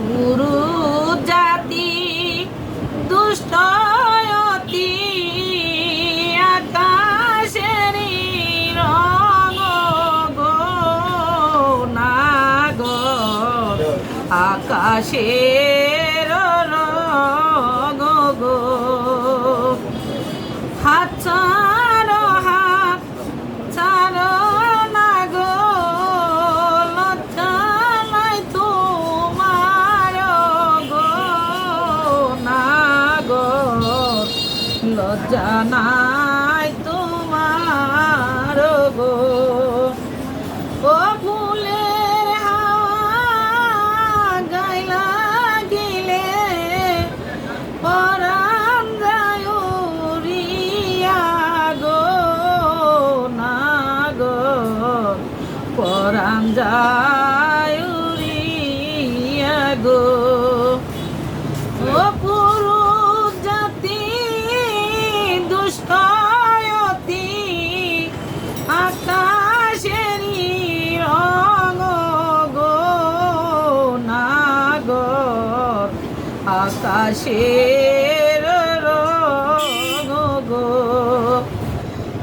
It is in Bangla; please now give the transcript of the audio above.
পুরু জাতি দুষ্টয়তি আকাশেরি রঙ গো নাগর আকাশের রঙ গো হাত ছাড়ো না গো লজ্জা নাই তোমার গো নাগর লজ্জা নাই তোমার গো ও ফুলের হাওয়া গাইলা গিলে পরাণ যায় উড়িয়া গো নাগর পরাণ যায় উড়িয়া গো ও পুরুষ জাতি দুষ্টয়তি আকাশেরি রঙ গো নাগর আকাশে